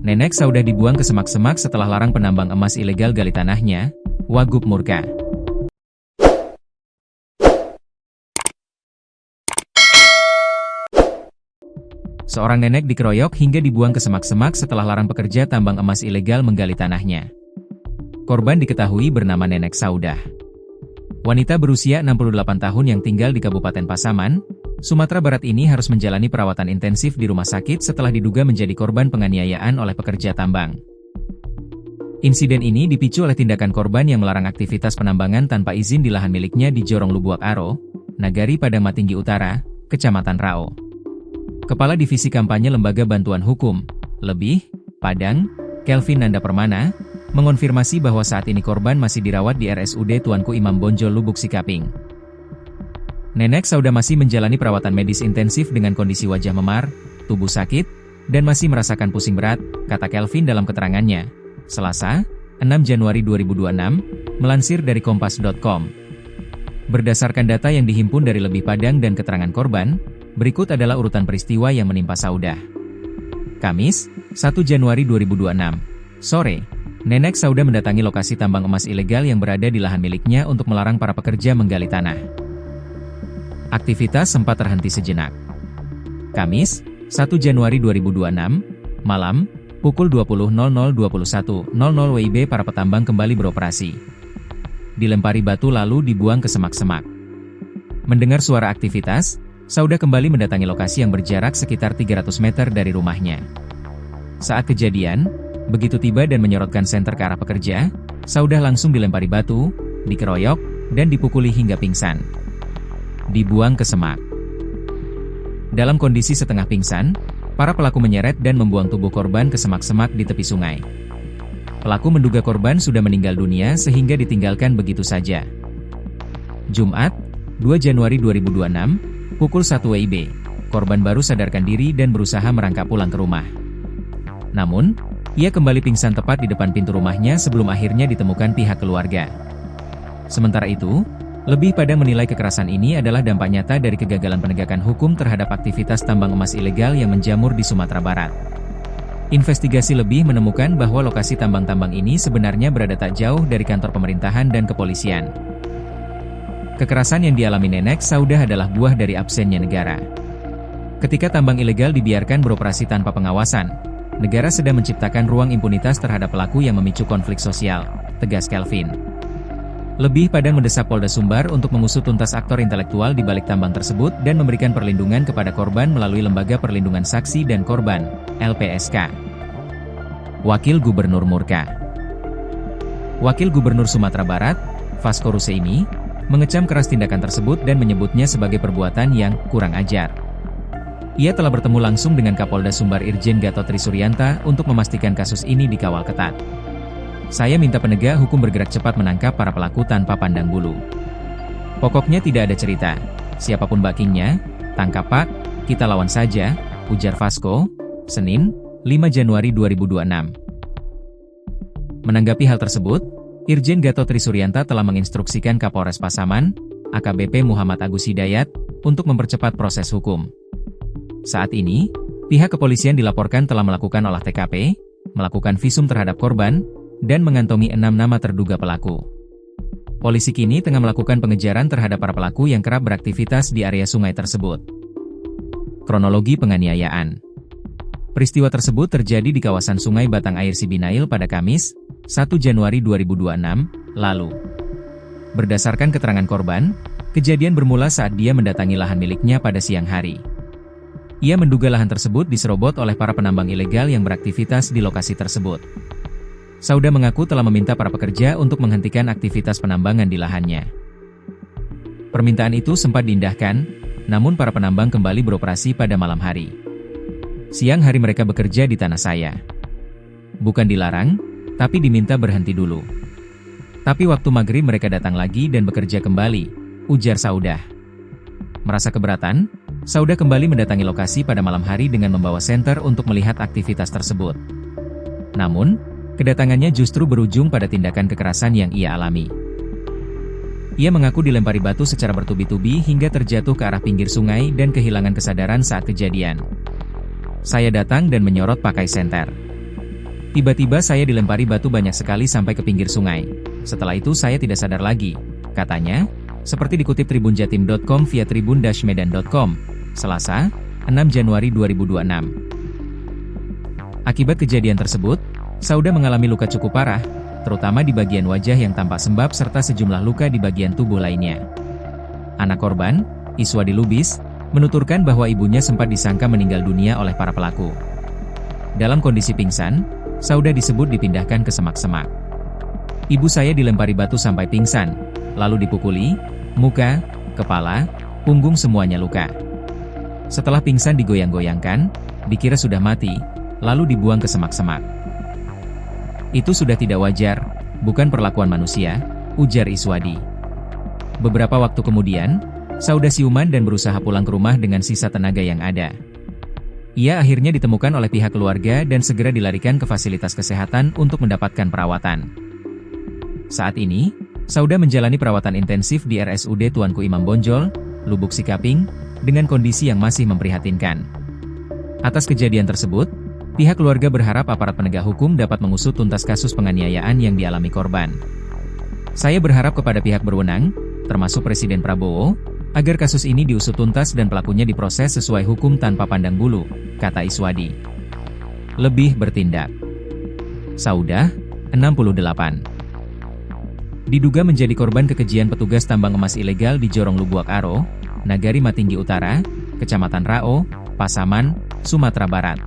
Nenek Saudah dibuang ke semak-semak setelah larang penambang emas ilegal gali tanahnya. Wagub murka. Seorang nenek dikeroyok hingga dibuang ke semak-semak setelah larang pekerja tambang emas ilegal menggali tanahnya. Korban diketahui bernama Nenek Saudah. Wanita berusia 68 tahun yang tinggal di Kabupaten Pasaman, Sumatera Barat ini harus menjalani perawatan intensif di rumah sakit setelah diduga menjadi korban penganiayaan oleh pekerja tambang. Insiden ini dipicu oleh tindakan korban yang melarang aktivitas penambangan tanpa izin di lahan miliknya di Jorong Lubuak Aro, Nagari Padang Matinggi Utara, Kecamatan Rao. Kepala Divisi Kampanye Lembaga Bantuan Hukum, Lebih, Padang, Kelvin Nanda Permana, mengonfirmasi bahwa saat ini korban masih dirawat di RSUD Tuanku Imam Bonjol Lubuk Sikaping. Nenek Saudah masih menjalani perawatan medis intensif dengan kondisi wajah memar, tubuh sakit, dan masih merasakan pusing berat, kata Kelvin dalam keterangannya. Selasa, 6 Januari 2026, melansir dari kompas.com. Berdasarkan data yang dihimpun dari Lebih Padang dan keterangan korban, berikut adalah urutan peristiwa yang menimpa Saudah. Kamis, 1 Januari 2026, sore, Nenek Saudah mendatangi lokasi tambang emas ilegal yang berada di lahan miliknya untuk melarang para pekerja menggali tanah. Aktivitas sempat terhenti sejenak. Kamis, 1 Januari 2026, malam, pukul 20.00-21.00 WIB para petambang kembali beroperasi. Dilempari batu lalu dibuang ke semak-semak. Mendengar suara aktivitas, Saudah kembali mendatangi lokasi yang berjarak sekitar 300 meter dari rumahnya. Saat kejadian, begitu tiba dan menyorotkan senter ke arah pekerja, Saudah langsung dilempari batu, dikeroyok, dan dipukuli hingga pingsan. Dibuang ke semak. Dalam kondisi setengah pingsan, para pelaku menyeret dan membuang tubuh korban ke semak-semak di tepi sungai. Pelaku menduga korban sudah meninggal dunia sehingga ditinggalkan begitu saja. Jumat, 2 Januari 2026, pukul 1 WIB, korban baru sadarkan diri dan berusaha merangkak pulang ke rumah. Namun, ia kembali pingsan tepat di depan pintu rumahnya sebelum akhirnya ditemukan pihak keluarga. Sementara itu, Lebih Padang menilai kekerasan ini adalah dampak nyata dari kegagalan penegakan hukum terhadap aktivitas tambang emas ilegal yang menjamur di Sumatera Barat. Investigasi Lebih menemukan bahwa lokasi tambang-tambang ini sebenarnya berada tak jauh dari kantor pemerintahan dan kepolisian. Kekerasan yang dialami Nenek Saudah adalah buah dari absennya negara. Ketika tambang ilegal dibiarkan beroperasi tanpa pengawasan, negara sedang menciptakan ruang impunitas terhadap pelaku yang memicu konflik sosial, tegas Kelvin. Lebih Padang mendesak Polda Sumbar untuk mengusut tuntas aktor intelektual di balik tambang tersebut dan memberikan perlindungan kepada korban melalui Lembaga Perlindungan Saksi dan Korban, LPSK. Wakil Gubernur murka. Wakil Gubernur Sumatera Barat, Vasco Russeini, mengecam keras tindakan tersebut dan menyebutnya sebagai perbuatan yang kurang ajar. Ia telah bertemu langsung dengan Kapolda Sumbar Irjen Gatot Trisurianta untuk memastikan kasus ini dikawal ketat. Saya minta penegak hukum bergerak cepat menangkap para pelaku tanpa pandang bulu. Pokoknya tidak ada cerita. Siapapun backingnya, tangkap Pak, kita lawan saja, ujar Vasco, Senin, 5 Januari 2026. Menanggapi hal tersebut, Irjen Gatot Trisurianta telah menginstruksikan Kapolres Pasaman, AKBP Muhammad Agus Hidayat, untuk mempercepat proses hukum. Saat ini, pihak kepolisian dilaporkan telah melakukan olah TKP, melakukan visum terhadap korban, dan mengantongi 6 nama terduga pelaku. Polisi kini tengah melakukan pengejaran terhadap para pelaku yang kerap beraktivitas di area sungai tersebut. Kronologi penganiayaan. Peristiwa tersebut terjadi di kawasan Sungai Batang Air Sibinail pada Kamis, 1 Januari 2026, lalu. Berdasarkan keterangan korban, kejadian bermula saat dia mendatangi lahan miliknya pada siang hari. Ia menduga lahan tersebut diserobot oleh para penambang ilegal yang beraktivitas di lokasi tersebut. Saudah mengaku telah meminta para pekerja untuk menghentikan aktivitas penambangan di lahannya. Permintaan itu sempat diindahkan, namun para penambang kembali beroperasi pada malam hari. Siang hari mereka bekerja di tanah saya. Bukan dilarang, tapi diminta berhenti dulu. Tapi waktu maghrib mereka datang lagi dan bekerja kembali, ujar Saudah. Merasa keberatan, Saudah kembali mendatangi lokasi pada malam hari dengan membawa senter untuk melihat aktivitas tersebut. Namun, kedatangannya justru berujung pada tindakan kekerasan yang ia alami. Ia mengaku dilempari batu secara bertubi-tubi hingga terjatuh ke arah pinggir sungai dan kehilangan kesadaran saat kejadian. Saya datang dan menyorot pakai senter. Tiba-tiba saya dilempari batu banyak sekali sampai ke pinggir sungai. Setelah itu saya tidak sadar lagi, katanya, seperti dikutip tribunjatim.com via tribun-medan.com, Selasa, 6 Januari 2026. Akibat kejadian tersebut, Sauda mengalami luka cukup parah, terutama di bagian wajah yang tampak sembab serta sejumlah luka di bagian tubuh lainnya. Anak korban, Iswadi Lubis, menuturkan bahwa ibunya sempat disangka meninggal dunia oleh para pelaku. Dalam kondisi pingsan, Sauda disebut dipindahkan ke semak-semak. Ibu saya dilempari batu sampai pingsan, lalu dipukuli, muka, kepala, punggung semuanya luka. Setelah pingsan digoyang-goyangkan, dikira sudah mati, lalu dibuang ke semak-semak. Itu sudah tidak wajar, bukan perlakuan manusia, ujar Iswadi. Beberapa waktu kemudian, Sauda siuman dan berusaha pulang ke rumah dengan sisa tenaga yang ada. Ia akhirnya ditemukan oleh pihak keluarga dan segera dilarikan ke fasilitas kesehatan untuk mendapatkan perawatan. Saat ini, Sauda menjalani perawatan intensif di RSUD Tuanku Imam Bonjol, Lubuk Sikaping, dengan kondisi yang masih memprihatinkan. Atas kejadian tersebut, pihak keluarga berharap aparat penegak hukum dapat mengusut tuntas kasus penganiayaan yang dialami korban. Saya berharap kepada pihak berwenang, termasuk Presiden Prabowo, agar kasus ini diusut tuntas dan pelakunya diproses sesuai hukum tanpa pandang bulu, kata Iswadi. Lebih bertindak. Sauda, 68. Diduga menjadi korban kekejian petugas tambang emas ilegal di Jorong Lubuak Aro, Nagari Matinggi Utara, Kecamatan Rao, Pasaman, Sumatera Barat.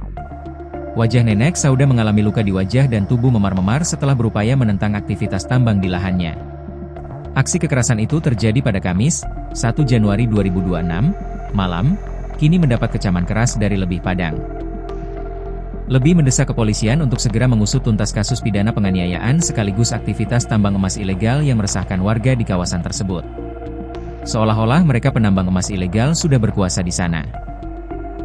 Wajah nenek Sauda mengalami luka di wajah dan tubuh memar-memar setelah berupaya menentang aktivitas tambang di lahannya. Aksi kekerasan itu terjadi pada Kamis, 1 Januari 2026, malam, kini mendapat kecaman keras dari Lebih Padang. Lebih mendesak kepolisian untuk segera mengusut tuntas kasus pidana penganiayaan sekaligus aktivitas tambang emas ilegal yang meresahkan warga di kawasan tersebut. Seolah-olah mereka penambang emas ilegal sudah berkuasa di sana.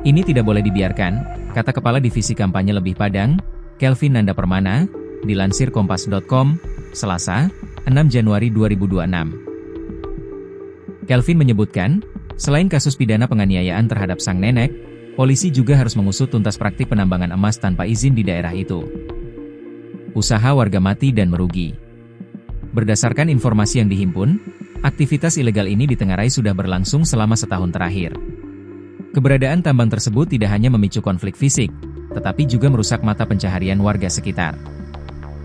Ini tidak boleh dibiarkan, kata Kepala Divisi Kampanye Lebih Padang, Kelvin Nanda Permana, dilansir kompas.com, Selasa, 6 Januari 2026. Kelvin menyebutkan, selain kasus pidana penganiayaan terhadap sang nenek, polisi juga harus mengusut tuntas praktik penambangan emas tanpa izin di daerah itu. Usaha warga mati dan merugi. Berdasarkan informasi yang dihimpun, aktivitas ilegal ini di Tenggarai sudah berlangsung selama setahun terakhir. Keberadaan tambang tersebut tidak hanya memicu konflik fisik, tetapi juga merusak mata pencaharian warga sekitar.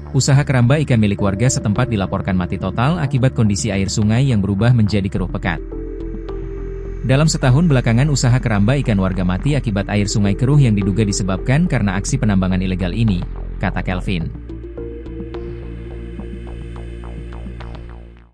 Usaha keramba ikan milik warga setempat dilaporkan mati total akibat kondisi air sungai yang berubah menjadi keruh pekat. Dalam setahun belakangan usaha keramba ikan warga mati akibat air sungai keruh yang diduga disebabkan karena aksi penambangan ilegal ini, kata Kelvin.